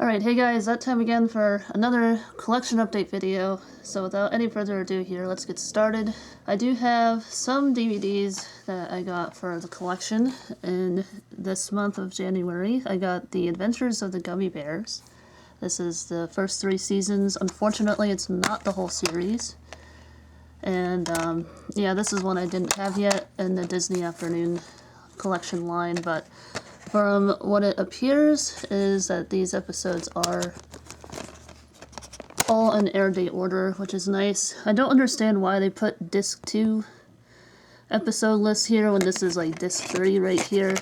Alright, hey guys, that time again for another collection update video. So without any further ado here, let's get started. I do have some DVDs that I got for the collection in this month of January. I got The Adventures of the Gummy Bears. This is the first 3 seasons. Unfortunately, it's not the whole series. And yeah, this is one I didn't have yet in the Disney Afternoon collection line, but from what it appears is that these episodes are all in air date order, which is nice. I don't understand why they put disc 2 episode list here when this is like disc 3 right here.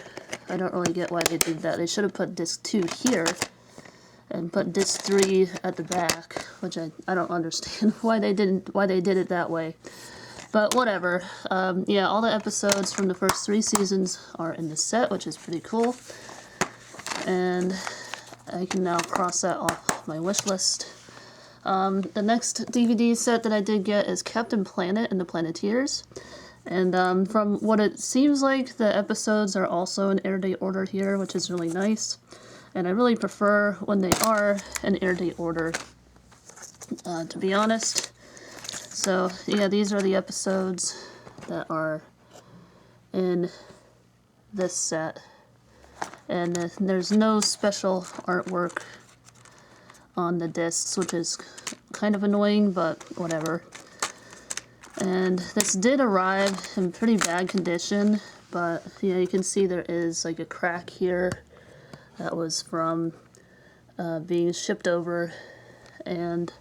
I don't really get why they did that. They should have put disc 2 here and put disc 3 at the back, which I don't understand why they did it that way. But whatever. Yeah, all the episodes from the first 3 seasons are in the set, which is pretty cool. And I can now cross that off my wish list. The next DVD set that I did get is Captain Planet and the Planeteers. And from what it seems like, the episodes are also in air date order here, which is really nice. And I really prefer when they are in air date order, to be honest. So, yeah, these are the episodes that are in this set. And there's no special artwork on the discs, which is kind of annoying, but whatever. And this did arrive in pretty bad condition, but yeah, you can see there is like a crack here that was from being shipped over. And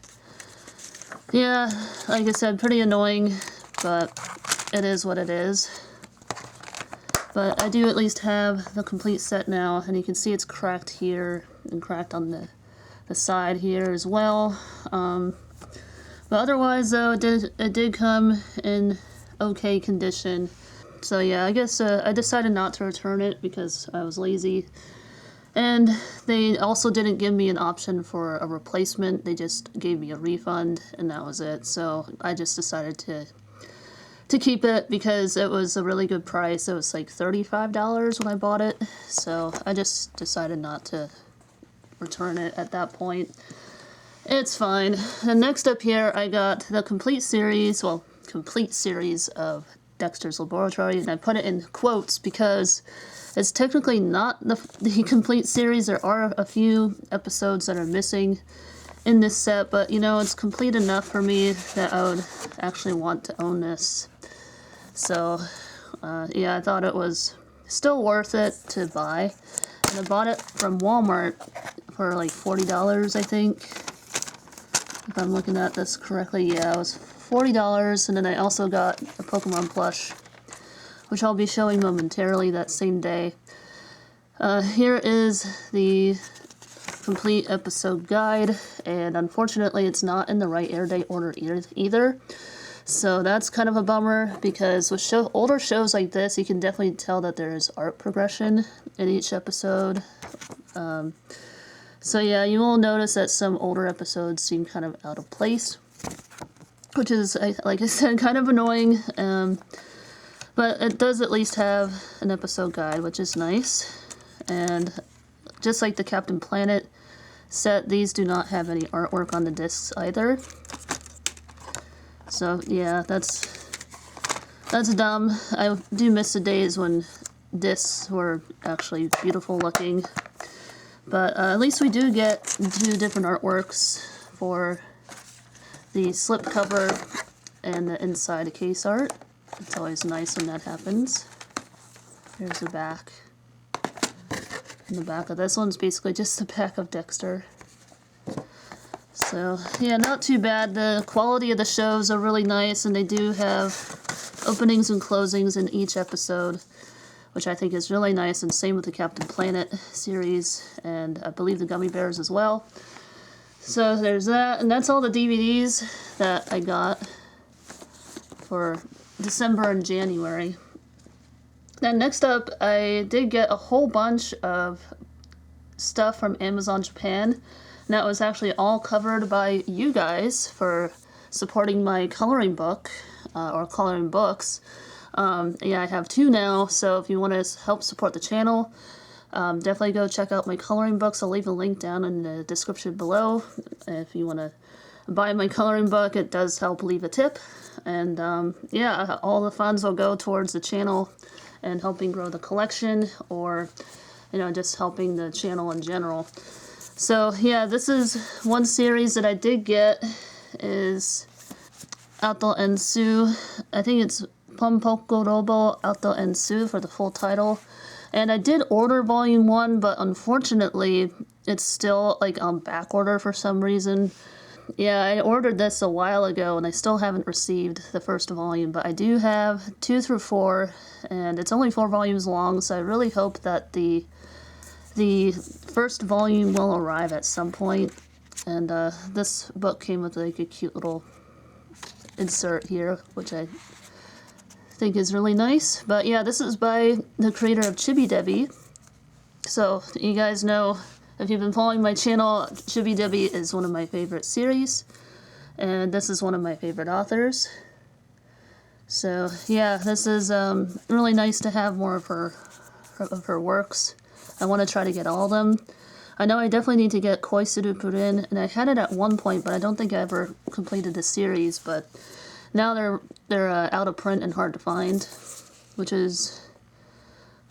yeah, like I said, pretty annoying, but it is what it is. But I do at least have the complete set now, and you can see it's cracked here and cracked on the side here as well. But otherwise, though, it did come in okay condition. So yeah, I guess I decided not to return it because I was lazy. And they also didn't give me an option for a replacement. They just gave me a refund, and that was it. So I just decided to keep it because it was a really good price. It was like $35 when I bought it. So I just decided not to return it at that point. It's fine. And next up here, I got the complete series of Dexter's Laboratory, and I put it in quotes because it's technically not the complete series. There are a few episodes that are missing in this set, but you know, it's complete enough for me that I would actually want to own this. So yeah, I thought it was still worth it to buy, and I bought it from Walmart for like $40, I think, if I'm looking at this correctly. Yeah, it was $40, and then I also got a Pokemon plush, which I'll be showing momentarily that same day. Here is the complete episode guide, and unfortunately it's not in the right air date order either. So that's kind of a bummer, because with older shows like this, you can definitely tell that there is art progression in each episode. So yeah, you will notice that some older episodes seem kind of out of place, which is, like I said, kind of annoying. But it does at least have an episode guide, which is nice. And just like the Captain Planet set, these do not have any artwork on the discs either. So yeah, that's dumb. I do miss the days when discs were actually beautiful looking. But at least we do get 2 different artworks for the slipcover and the inside case art. It's always nice when that happens. Here's the back. And the back of this one's basically just the back of Dexter. So yeah, not too bad. The quality of the shows are really nice, and they do have openings and closings in each episode, which I think is really nice, and same with the Captain Planet series, and I believe the Gummy Bears as well. So there's that, and that's all the DVDs that I got for December and January. Then next up, I did get a whole bunch of stuff from Amazon Japan, and that was actually all covered by you guys for supporting my coloring book, or coloring books. Yeah, I have 2 now, so if you want to help support the channel, Definitely go check out my coloring books. I'll leave a link down in the description below. If you want to buy my coloring book, it does help leave a tip. And yeah, all the funds will go towards the channel and helping grow the collection, or just helping the channel in general. So yeah, this is one series that I did get, is Ato Ensu. I think it's Pompoko Robo Ato Ensu for the full title. And I did order volume 1, but unfortunately it's still like on back order for some reason. Yeah, I ordered this a while ago and I still haven't received the first volume, but I do have 2 through 4, and it's only 4 volumes long, so I really hope that the first volume will arrive at some point. And this book came with like a cute little insert here, which I think is really nice. But yeah, this is by the creator of Chibi Debi. So you guys know, if you've been following my channel, Chibi Debi is one of my favorite series, and this is one of my favorite authors. So yeah, this is really nice to have more of her works. I want to try to get all of them. I know I definitely need to get Koisuru Purin, and I had it at one point, but I don't think I ever completed the series. But now they're out of print and hard to find, which is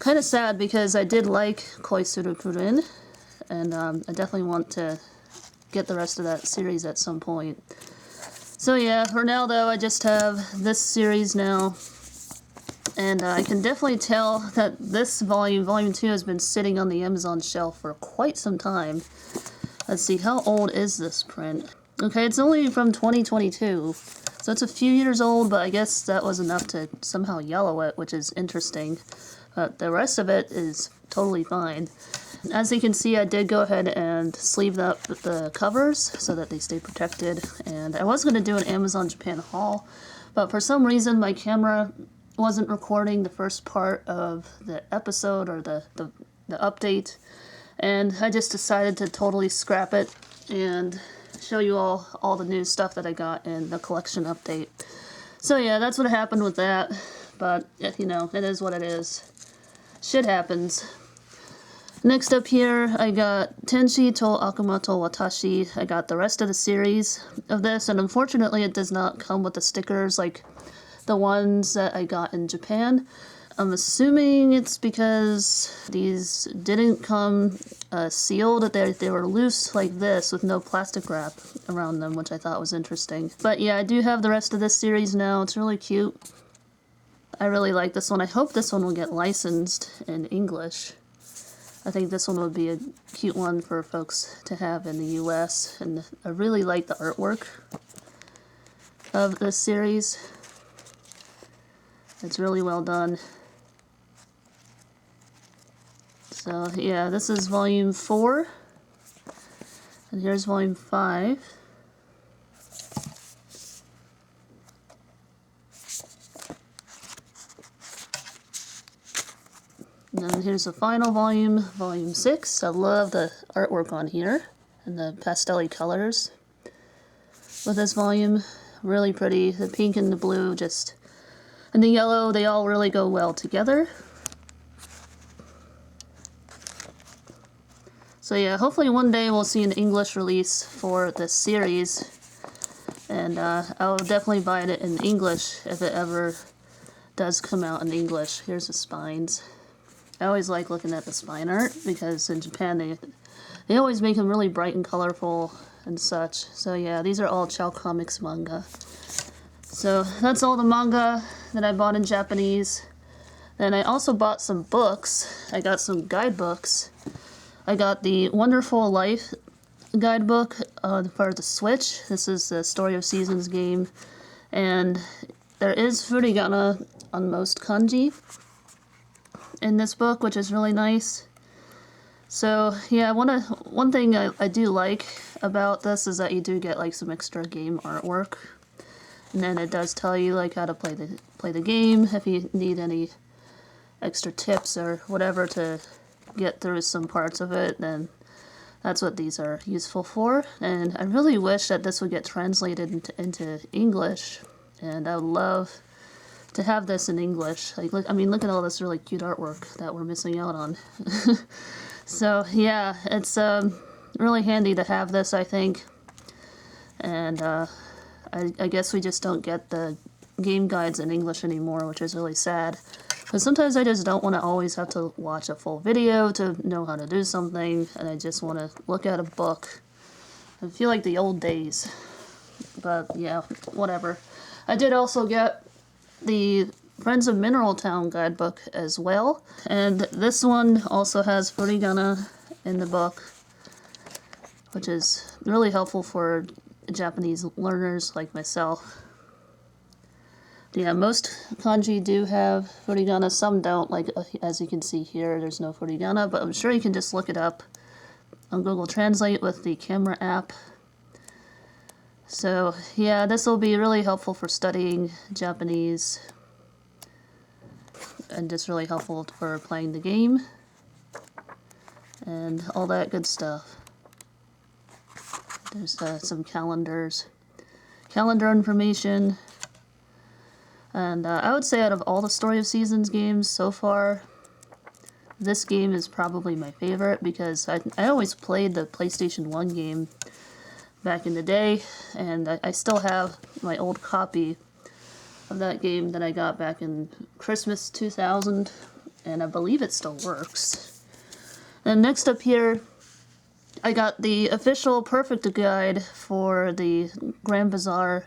kind of sad because I did like Koisuru Purin, and I definitely want to get the rest of that series at some point. So yeah, for now though, I just have this series now. And I can definitely tell that this volume 2, has been sitting on the Amazon shelf for quite some time. Let's see, how old is this print? Okay, it's only from 2022, so it's a few years old, but I guess that was enough to somehow yellow it, which is interesting. But the rest of it is totally fine. As you can see, I did go ahead and sleeve up the covers so that they stay protected. And I was going to do an Amazon Japan haul, but for some reason my camera wasn't recording the first part of the episode or the update, and I just decided to totally scrap it and show you all the new stuff that I got in the collection update. So yeah, that's what happened with that, but it is what it is. Shit happens. Next up here, I got Tenshi to Akuma to Watashi. I got the rest of the series of this, and unfortunately it does not come with the stickers like the ones that I got in Japan. I'm assuming it's because these didn't come sealed, that they were loose like this with no plastic wrap around them, which I thought was interesting. But yeah, I do have the rest of this series now. It's really cute. I really like this one. I hope this one will get licensed in English. I think this one would be a cute one for folks to have in the US, and I really like the artwork of this series. It's really well done. So yeah, this is volume 4, and here's volume 5. And then here's the final volume, volume 6. I love the artwork on here and the pastel-y colors with this volume. Really pretty. The pink and the blue and the yellow, they all really go well together. So yeah, hopefully one day we'll see an English release for this series. And I'll definitely buy it in English if it ever does come out in English. Here's the spines. I always like looking at the spine art because in Japan they always make them really bright and colorful and such. So yeah, these are all Chao Comics manga. So that's all the manga that I bought in Japanese. Then I also bought some books. I got some guidebooks. I got the Wonderful Life guidebook for the Switch. This is the Story of Seasons game. And there is furigana on most kanji in this book, which is really nice. So yeah, one thing I do like about this is that you do get like some extra game artwork, and then it does tell you like how to play the game if you need any extra tips or whatever to get through some parts of it. Then that's what these are useful for. And I really wish that this would get translated into English, and I would love to have this in English. Like, look, I mean, look at all this really cute artwork that we're missing out on. So yeah, it's really handy to have this, I think. And I guess we just don't get the game guides in English anymore, which is really sad. Because sometimes I just don't want to always have to watch a full video to know how to do something, and I just want to look at a book. I feel like the old days. But yeah, whatever. I did also get the Friends of Mineral Town guidebook as well. And this one also has furigana in the book, which is really helpful for Japanese learners like myself. Yeah, most kanji do have furigana, some don't. Like, as you can see here, there's no furigana, but I'm sure you can just look it up on Google Translate with the camera app. So yeah, this will be really helpful for studying Japanese, and just really helpful for playing the game and all that good stuff. There's some calendar information, and I would say out of all the Story of Seasons games so far, this game is probably my favorite, because I always played the PlayStation 1 game back in the day, and I still have my old copy of that game that I got back in Christmas 2000, and I believe it still works. And next up here, I got the official Perfect Guide for the Grand Bazaar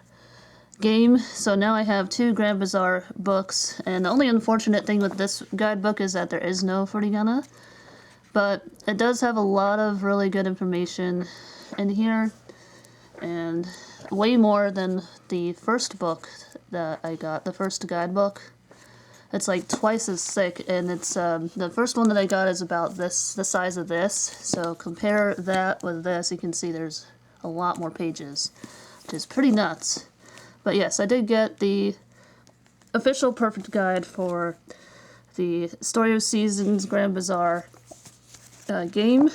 game. So now I have 2 Grand Bazaar books, and the only unfortunate thing with this guidebook is that there is no furigana, but it does have a lot of really good information in here, and way more than the first book that I got, the first guidebook. It's like twice as thick, and it's the first one that I got is about the size of this. So compare that with this, you can see there's a lot more pages, which is pretty nuts. But yes, I did get the official Perfect Guide for the Story of Seasons Grand Bazaar game.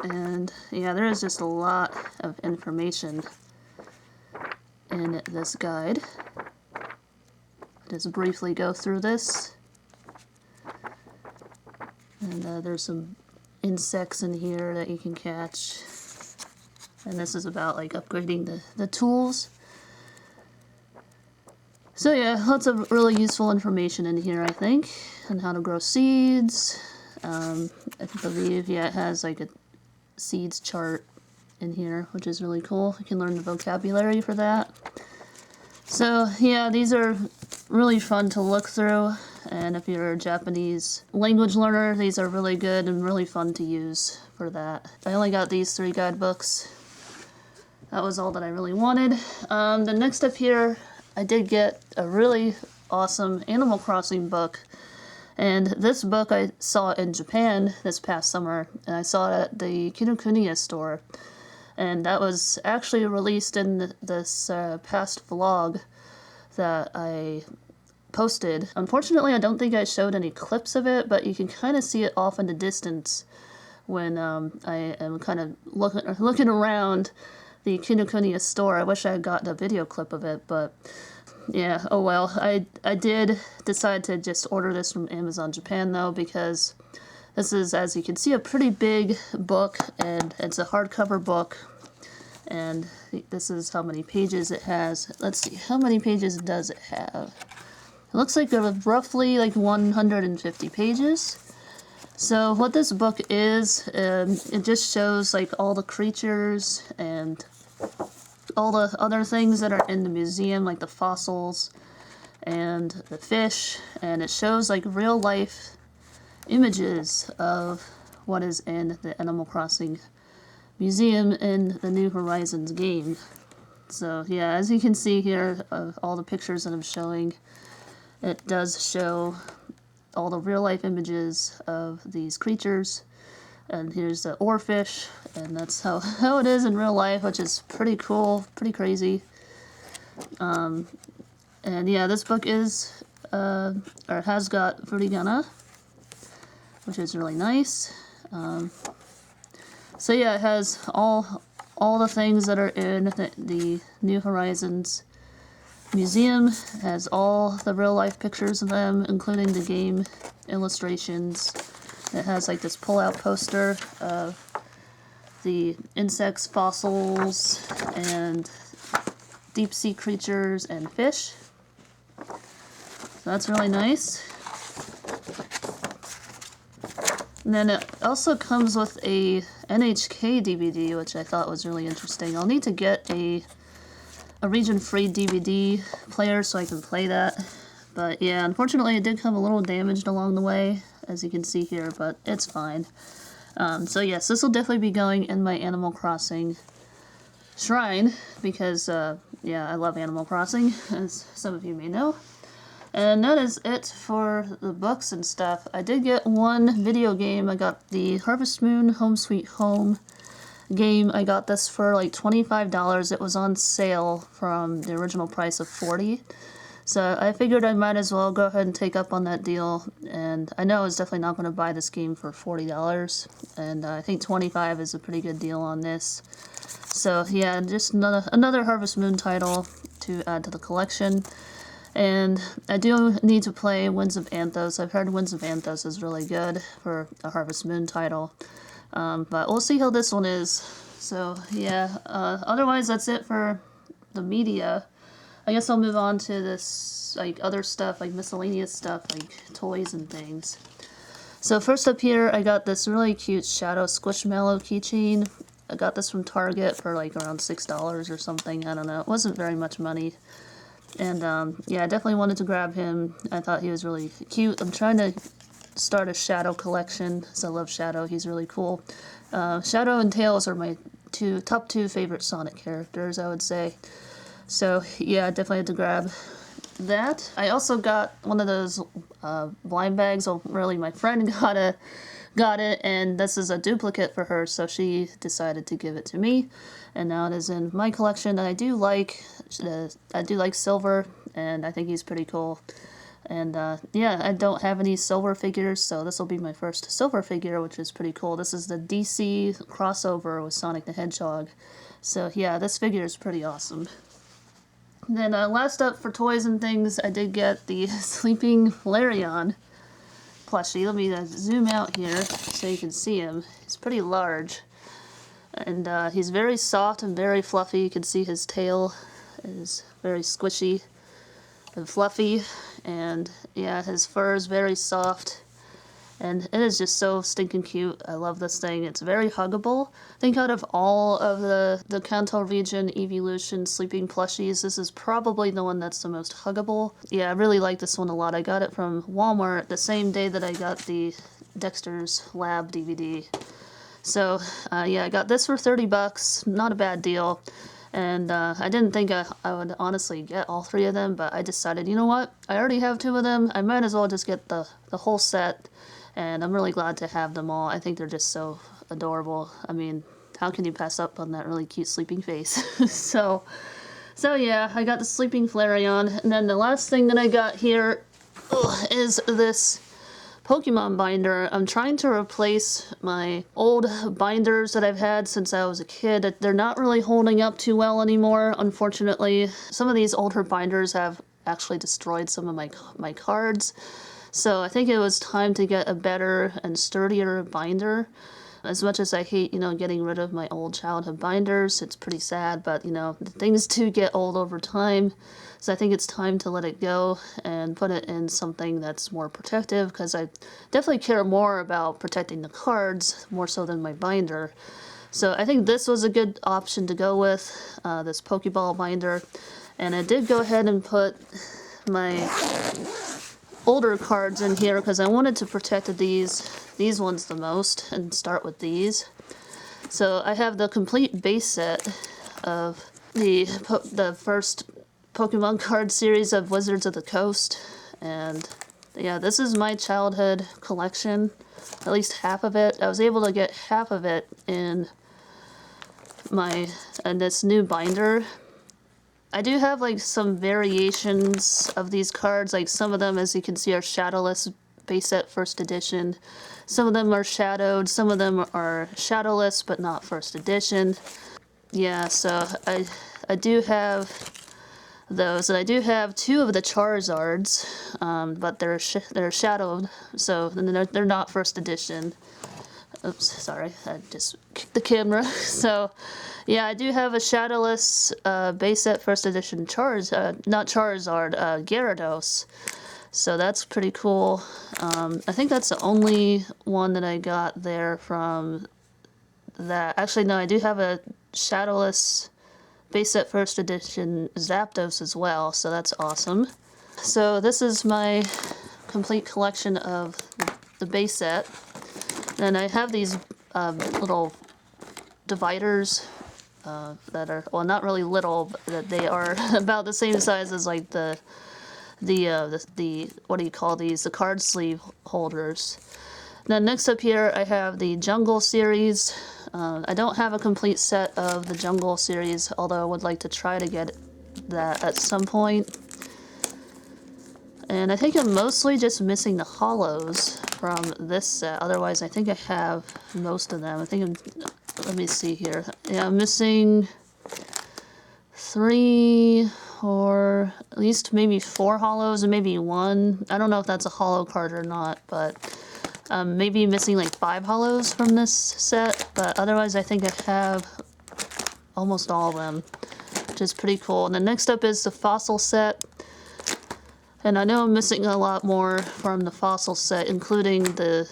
And yeah, there is just a lot of information in this guide. Just briefly go through this. And there's some insects in here that you can catch. And this is about like upgrading the tools. So yeah, lots of really useful information in here, I think, on how to grow seeds. I believe, yeah, it has like a seeds chart in here, which is really cool. You can learn the vocabulary for that. So yeah, these are really fun to look through, and if you're a Japanese language learner, these are really good and really fun to use for that. I only got these 3 guidebooks. That was all that I really wanted. The next up here, I did get a really awesome Animal Crossing book. And this book I saw in Japan this past summer, and I saw it at the Kinokuniya store. And that was actually released in this past vlog that I posted. Unfortunately, I don't think I showed any clips of it, but you can kind of see it off in the distance when I am kind of looking around the Kinokuniya store. I wish I had gotten a video clip of it, but yeah, oh well. I did decide to just order this from Amazon Japan though, because this is, as you can see, a pretty big book, and it's a hardcover book, and this is how many pages it has. Let's see, how many pages does it have? It looks like roughly like 150 pages. So what this book is, it just shows like all the creatures and all the other things that are in the museum, like the fossils and the fish, and it shows like real life images of what is in the Animal Crossing museum in the New Horizons game. So yeah, as you can see here, all the pictures that I'm showing, it does show all the real life images of these creatures. And here's the oarfish, and that's how it is in real life, which is pretty cool, pretty crazy. And yeah, this book is, or has got furigana, which is really nice. So yeah, it has all the things that are in the New Horizons museum has all the real life pictures of them, including the game illustrations. It has like this pull-out poster of the insects, fossils, and deep sea creatures and fish. So that's really nice. And then it also comes with a NHK DVD, which I thought was really interesting. I'll need to get a region-free DVD player so I can play that. But yeah, unfortunately it did come a little damaged along the way, as you can see here, but it's fine. So yes, this will definitely be going in my Animal Crossing shrine, because yeah, I love Animal Crossing, as some of you may know. And that is it for the books and stuff. I did get one video game. I got the Harvest Moon Home Sweet Home game. I got this for like $25. It was on sale from the original price of $40. So I figured I might as well go ahead and take up on that deal. And I know I was definitely not going to buy this game for $40. And I think $25 is a pretty good deal on this. So yeah, just another Harvest Moon title to add to the collection. And I do need to play Winds of Anthos. I've heard Winds of Anthos is really good for a Harvest Moon title. But we'll see how this one is. So yeah, otherwise that's it for the media. I guess I'll move on to this, like, other stuff, like miscellaneous stuff, like toys and things. So first up here, I got this really cute Shadow Squishmallow keychain. I got this from Target for like around $6 or something. I don't know. It wasn't very much money. And yeah, I definitely wanted to grab him. I thought he was really cute. I'm trying to start a Shadow collection, because I love Shadow. He's really cool. Shadow and Tails are my top two favorite Sonic characters, I would say. So yeah, I definitely had to grab that. I also got one of those blind bags. Well, really, my friend got it, and this is a duplicate for her, so she decided to give it to me, and now it is in my collection. And I do like Silver, and I think he's pretty cool. And yeah, I don't have any Silver figures, so this will be my first Silver figure, which is pretty cool. This is the DC crossover with Sonic the Hedgehog. So yeah, this figure is pretty awesome. And then last up for toys and things, I did get the Sleeping Flareon plushie. Let me zoom out here so you can see him. He's pretty large. And he's very soft and very fluffy. You can see his tail is very squishy and fluffy. And yeah, his fur is very soft. And it is just so stinking cute. I love this thing. It's very huggable. I think out of all of the Kanto region Evolution sleeping plushies, this is probably the one that's the most huggable. Yeah, I really like this one a lot. I got it from Walmart the same day that I got the Dexter's Lab DVD. So yeah, I got this for $30. Not a bad deal. And I didn't think I would honestly get all three of them, but I decided, you know what? I already have two of them. I might as well just get the whole set. And I'm really glad to have them all. I think they're just so adorable. I mean, how can you pass up on that really cute sleeping face? So yeah, I got the Sleeping Flareon. And then the last thing that I got here is this Pokemon binder. I'm trying to replace my old binders that I've had since I was a kid. They're not really holding up too well anymore, unfortunately. Some of these older binders have actually destroyed some of my cards. So I think it was time to get a better and sturdier binder. As much as I hate, getting rid of my old childhood binders, it's pretty sad, but, things do get old over time. So I think it's time to let it go and put it in something that's more protective, because I definitely care more about protecting the cards more so than my binder. So I think this was a good option to go with, this Pokeball binder. And I did go ahead and put my older cards in here because I wanted to protect these ones the most and start with these. So I have the complete base set of the first Pokemon card series of Wizards of the Coast, and yeah, this is my childhood collection, at least half of it. I was able to get half of it in this new binder. I do have like some variations of these cards, like some of them, as you can see, are shadowless base set first edition. Some of them are shadowed, some of them are shadowless but not first edition. Yeah, so I do have those. And I do have 2 of the Charizards, but they're shadowed, so they're not first edition. Oops, sorry, I just kicked the camera. So, yeah, I do have a shadowless base set first edition not Charizard, Gyarados. So that's pretty cool. I think that's the only one that I got there from that. Actually, no, I do have a shadowless base set first edition Zapdos as well, so that's awesome. So this is my complete collection of the base set. And I have these little dividers that are, well, not really little, but that they are about the same size as like the what do you call these? The card sleeve holders. Then next up here I have the Jungle series. I don't have a complete set of the Jungle series, although I would like to try to get that at some point. And I think I'm mostly just missing the hollows from this set. Otherwise, I think I have most of them. I think let me see here. Yeah, I'm missing 3 or at least maybe 4 hollows and maybe 1. I don't know if that's a hollow card or not, but maybe missing like 5 hollows from this set. But otherwise, I think I have almost all of them, which is pretty cool. And then next up is the Fossil set. And I know I'm missing a lot more from the Fossil set, including the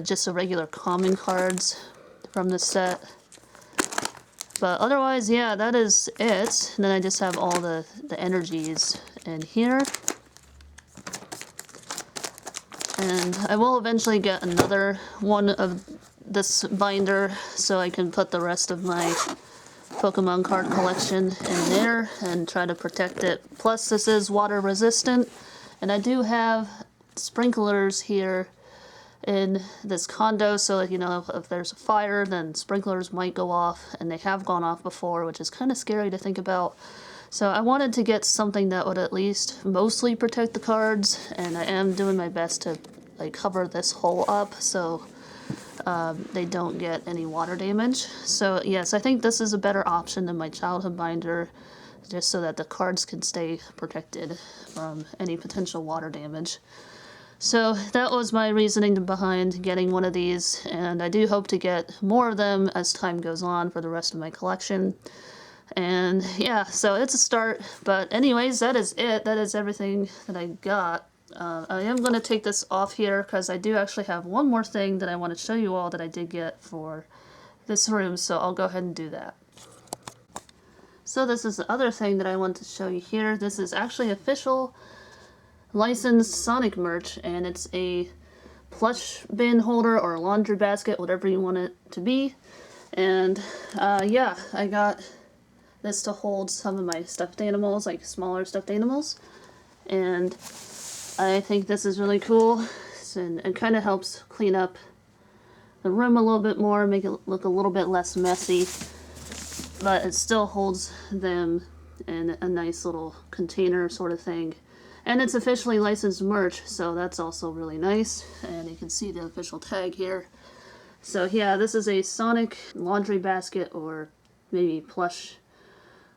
just the regular common cards from the set. But otherwise, yeah, that is it. And then I just have all the energies in here. And I will eventually get another one of this binder so I can put the rest of my Pokemon card collection in there and try to protect it. Plus, this is water resistant, and I do have sprinklers here in this condo, so you know, if there's a fire, then sprinklers might go off, and they have gone off before, which is kind of scary to think about. So I wanted to get something that would at least mostly protect the cards, and I am doing my best to like cover this hole up so they don't get any water damage. So yes, I think this is a better option than my childhood binder, just so that the cards can stay protected from any potential water damage. So that was my reasoning behind getting one of these, and I do hope to get more of them as time goes on for the rest of my collection. And yeah, so it's a start. But anyways, that is it. That is everything that I got. I am going to take this off here because I do actually have one more thing that I want to show you all that I did get for this room, so I'll go ahead and do that. So this is the other thing that I want to show you here. This is actually official licensed Sonic merch, and it's a plush bin holder or a laundry basket, whatever you want it to be. And yeah, I got this to hold some of my stuffed animals, like smaller stuffed animals. And I think this is really cool, and it kind of helps clean up the room a little bit more, make it look a little bit less messy, but it still holds them in a nice little container sort of thing. And it's officially licensed merch, so that's also really nice. And you can see the official tag here. So yeah, this is a Sonic laundry basket or maybe plush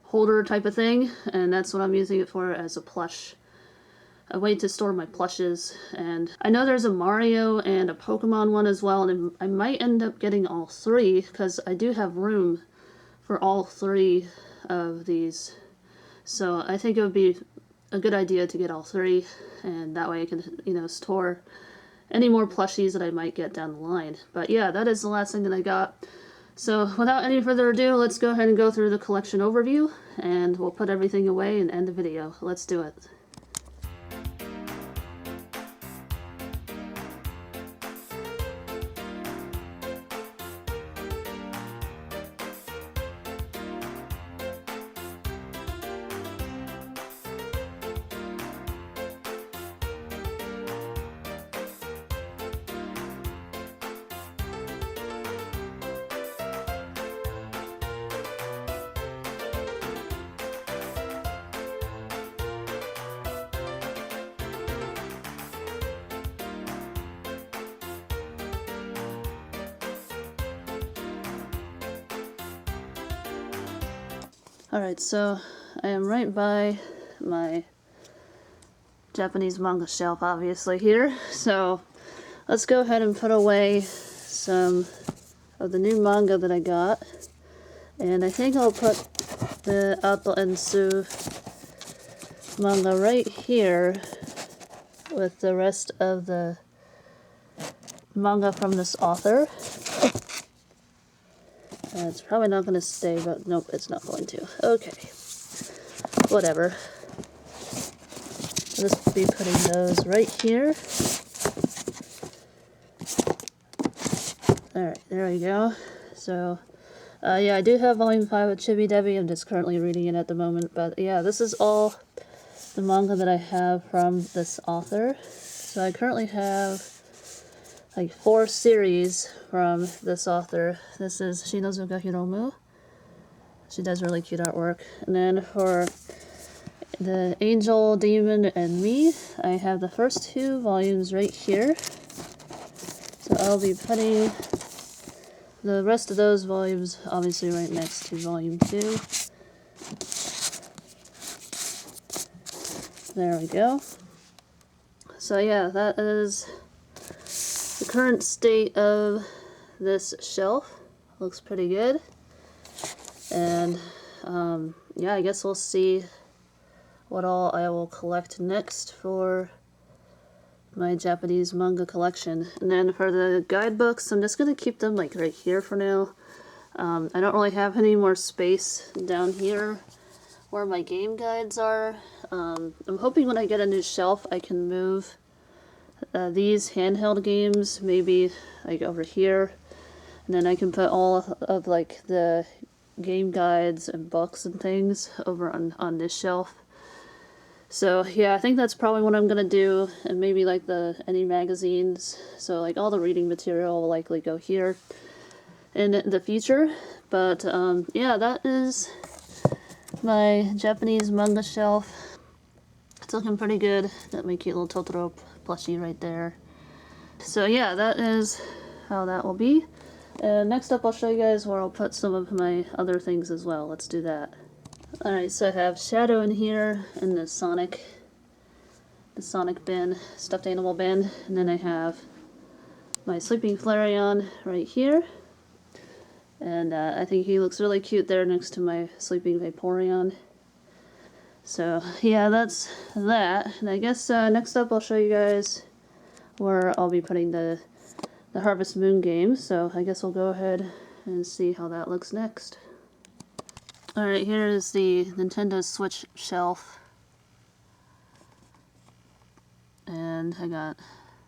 holder type of thing, and that's what I'm using it for, as a way to store my plushes. And I know there's a Mario and a Pokemon one as well, and I might end up getting all 3 because I do have room for all 3 of these. So I think it would be a good idea to get all 3, and that way I can, you know, store any more plushies that I might get down the line. But yeah, that is the last thing that I got. So without any further ado, let's go ahead and go through the collection overview, and we'll put everything away and end the video. Let's do it. Alright, so I am right by my Japanese manga shelf, obviously, here. So let's go ahead and put away some of the new manga that I got. And I think I'll put the Ato Ensu manga right here with the rest of the manga from this author. It's probably not going to stay, but nope, it's not going to. Okay. Whatever. I'll just be putting those right here. Alright, there we go. So, yeah, I do have Volume 5 of Chibi Debi. I'm just currently reading it at the moment. But yeah, this is all the manga that I have from this author. So I currently have like 4 series from this author. This is Shinozuka Hiromu. She does really cute artwork. And then for the Angel, Demon, and Me, I have the first 2 volumes right here. So I'll be putting the rest of those volumes obviously right next to volume 2. There we go. So yeah, that is the current state of this shelf. Looks pretty good. And yeah, I guess we'll see what all I will collect next for my Japanese manga collection. And then for the guidebooks, I'm just going to keep them like right here for now. I don't really have any more space down here where my game guides are. I'm hoping when I get a new shelf I can move these handheld games maybe like over here, and then I can put all of like the game guides and books and things over on this shelf. So yeah, I think that's probably what I'm gonna do, and maybe like any magazines. So like all the reading material will likely go here in the future. But yeah, that is my Japanese manga shelf. It's looking pretty good. Got my cute little Totoro plushie right there. So yeah, that is how that will be. And next up I'll show you guys where I'll put some of my other things as well. Let's do that. Alright, so I have Shadow in here, and the Sonic bin, stuffed animal bin, and then I have my Sleeping Flareon right here, and I think he looks really cute there next to my Sleeping Vaporeon. So yeah, that's that, and I guess next up I'll show you guys where I'll be putting the Harvest Moon game, so I guess we'll go ahead and see how that looks next. Alright, here is the Nintendo Switch shelf, and I got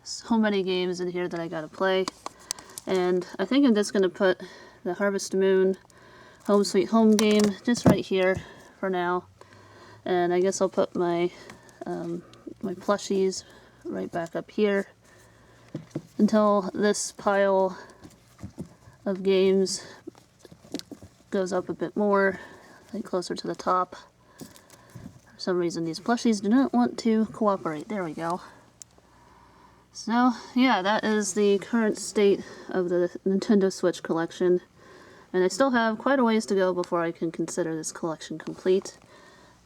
so many games in here that I gotta play, and I think I'm just gonna put the Harvest Moon Home Sweet Home game just right here for now, and I guess I'll put my my plushies right back up here until this pile of games goes up a bit more, like closer to the top. For some reason these plushies do not want to cooperate. There we go. So yeah, that is the current state of the Nintendo Switch collection, and I still have quite a ways to go before I can consider this collection complete,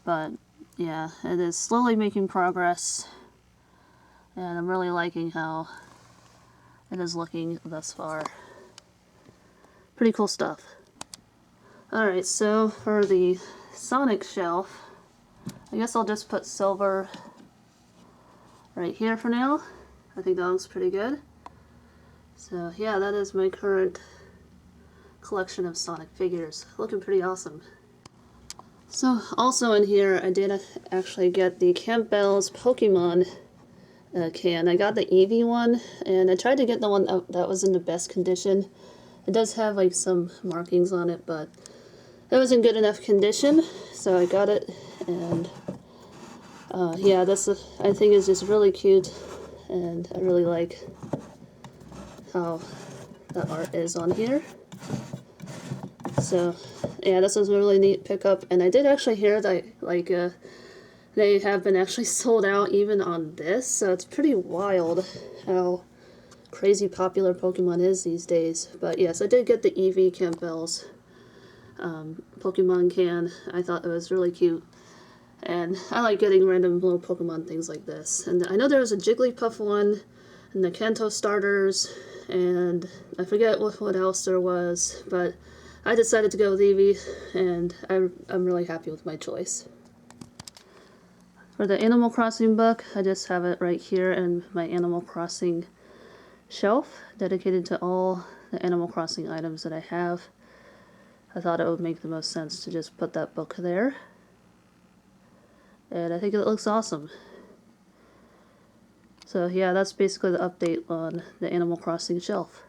but yeah, it is slowly making progress, and I'm really liking how it is looking thus far. Pretty cool stuff. Alright, so for the Sonic shelf, I guess I'll just put Silver right here for now. I think that looks pretty good. So yeah, that is my current collection of Sonic figures. Looking pretty awesome. So also in here, I did actually get the Campbell's Pokemon can. I got the Eevee one, and I tried to get the one that was in the best condition. It does have like some markings on it, but it was in good enough condition, so I got it, and yeah, this I think is just really cute, and I really like how the art is on here. So yeah, this was a really neat pickup, and I did actually hear that like they have been actually sold out even on this, so it's pretty wild how crazy popular Pokemon is these days. But yes, I did get the Eevee Campbell's Pokemon can. I thought it was really cute. And I like getting random little Pokemon things like this. And I know there was a Jigglypuff one, and the Kanto starters, and I forget what else there was, but I decided to go with Eevee, and I'm really happy with my choice. For the Animal Crossing book, I just have it right here in my Animal Crossing shelf, dedicated to all the Animal Crossing items that I have. I thought it would make the most sense to just put that book there. And I think it looks awesome. So yeah, that's basically the update on the Animal Crossing shelf.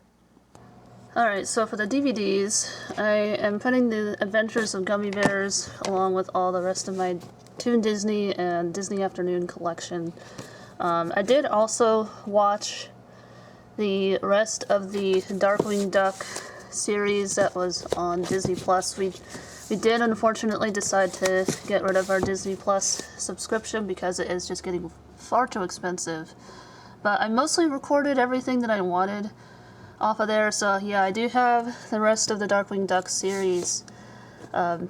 Alright, so for the DVDs, I am putting the Adventures of Gummy Bears along with all the rest of my Toon Disney and Disney Afternoon collection. I did also watch the rest of the Darkwing Duck series that was on Disney Plus. We did unfortunately decide to get rid of our Disney Plus subscription because it is just getting far too expensive. But I mostly recorded everything that I wanted off of there, so yeah, I do have the rest of the Darkwing Duck series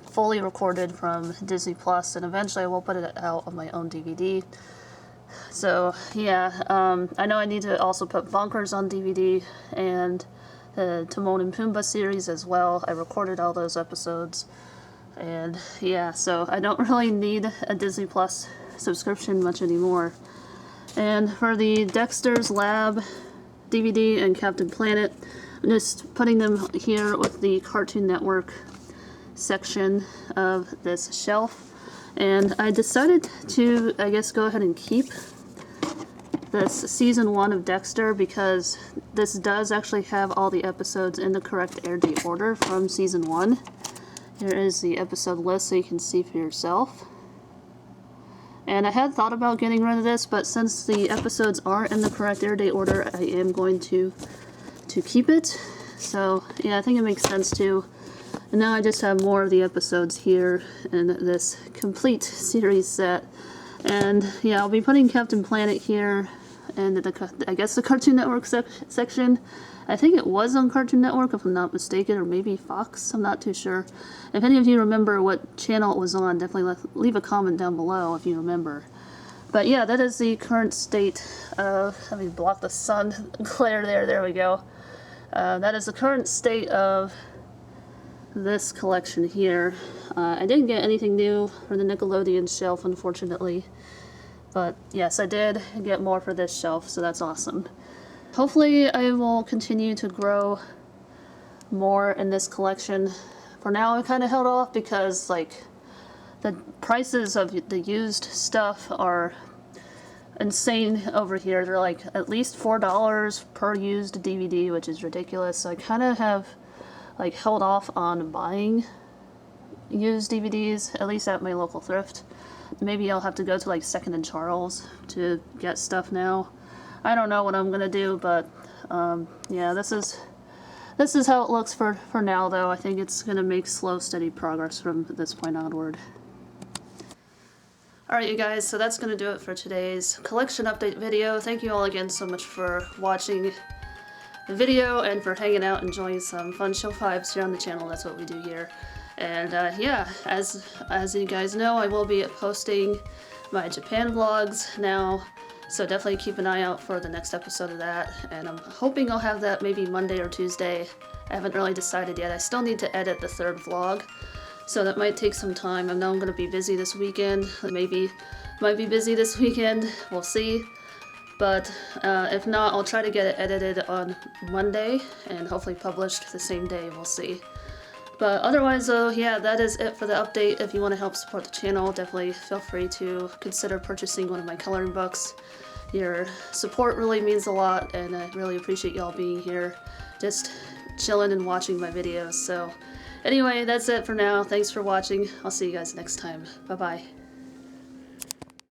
fully recorded from Disney Plus, and eventually I will put it out on my own DVD. So yeah, I know I need to also put Bonkers on DVD and the Timon and Pumbaa series as well. I recorded all those episodes, and yeah, so I don't really need a Disney Plus subscription much anymore. And for the Dexter's Lab DVD and Captain Planet, I'm just putting them here with the Cartoon Network section of this shelf. And I decided to, I guess, go ahead and keep this season 1 of Dexter because this does actually have all the episodes in the correct air date order from season 1. Here is the episode list so you can see for yourself. And I had thought about getting rid of this, but since the episodes are in the correct air date order, I am going to keep it. So yeah, I think it makes sense to. And now I just have more of the episodes here in this complete series set. And yeah, I'll be putting Captain Planet here and I guess the Cartoon Network section. I think it was on Cartoon Network if I'm not mistaken, or maybe Fox, I'm not too sure. If any of you remember what channel it was on, definitely leave a comment down below if you remember. But yeah, that is the current state of, let me block the sun glare there we go. That is the current state of this collection here. I didn't get anything new for the Nickelodeon shelf, unfortunately. But yes, I did get more for this shelf, so that's awesome. Hopefully I will continue to grow more in this collection. For now I kind of held off because like the prices of the used stuff are insane over here. They're like at least $4 per used DVD, which is ridiculous. So I kind of have like held off on buying used DVDs, at least at my local thrift. Maybe I'll have to go to like Second and Charles to get stuff now. I don't know what I'm gonna do, but yeah, this is how it looks for now though. I think it's gonna make slow, steady progress from this point onward. Alright you guys, so that's gonna do it for today's collection update video. Thank you all again so much for watching the video and for hanging out, enjoying some fun show vibes here on the channel. That's what we do here. And yeah, as you guys know, I will be posting my Japan vlogs now, so definitely keep an eye out for the next episode of that. And I'm hoping I'll have that maybe Monday or Tuesday. I haven't really decided yet. I still need to edit the third vlog, so that might take some time. I know I'm going to be busy this weekend. Maybe might be busy this weekend. We'll see. But if not, I'll try to get it edited on Monday and hopefully published the same day. We'll see. But otherwise though, yeah, that is it for the update. If you want to help support the channel, definitely feel free to consider purchasing one of my coloring books. Your support really means a lot, and I really appreciate y'all being here, just chilling and watching my videos. So anyway, that's it for now. Thanks for watching. I'll see you guys next time. Bye-bye.